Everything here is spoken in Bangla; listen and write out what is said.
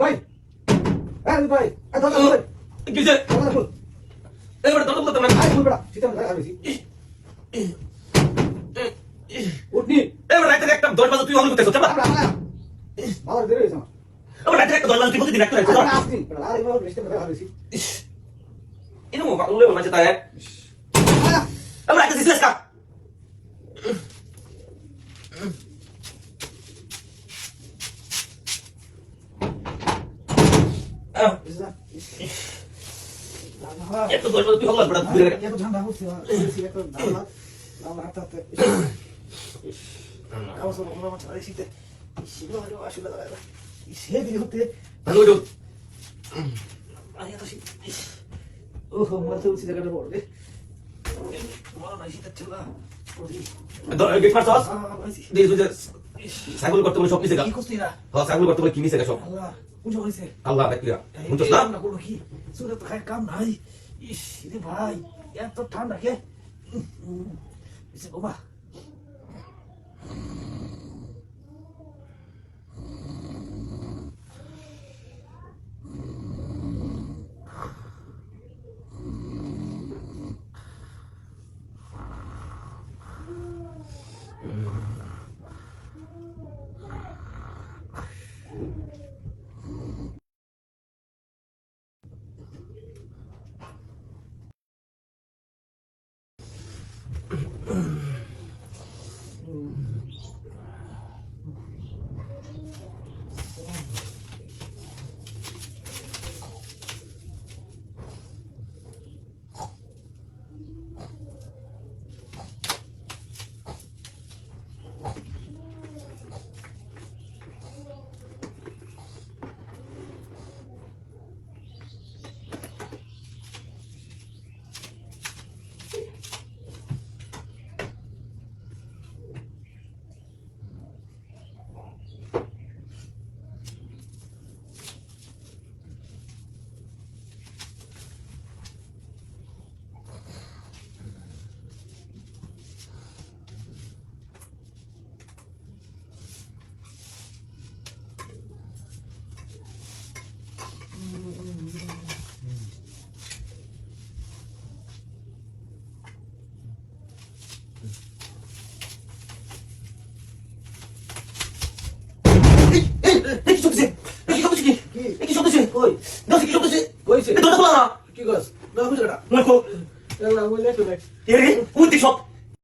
ভাই ভাই কি যে এবারে দরদ করতে না আই বলবড়া সিস্টেম লাগা বেশি উঠনি এবারে রাতে একটা 10 বাজে তুই অন করতেছ চাপা বাবার দেরি হইছে এবারে রাতে একটা 10 বাজে তুই প্রতিদিন একটা রাখছ আমার আসনি আরে বাবা সিস্টেম লাগা বেশি ইনো বাউলে মাঝে তাই এবারে রাতে সিসলেস কা এত 10 বাজে তুই হল বড় তুই এত ঠান্ডা হচ্ছে এত দাঁড়া আমার হাতে হাতে কাউসো ওরা মাছ আই শীতে শিলো হলো আসলে দাঁড়া সে দিকে হতে ভালো হলো আরে এত শীত ওহো মারতে উঠছে জায়গাটা বড় রে বড় নাই শীতের চলা গেট মারছস দেই তুই সাইকেল করতে বলে সব কিছু কি করছিস না হ্যাঁ সাইকেল করতে বলে কি নিছে সব আল্লাহ পুজো হইছে আল্লাহ দেখিয়া বুঝছস না না করব কি সুরে তো খাই কাম নাই ইস রে ভাই এত ঠান্ডা কে ইসে বাবা কই কইছে দরজা খোলা না কি করছ না বুঝলা মুখো না বলে তো দেখ এরে উঠি সব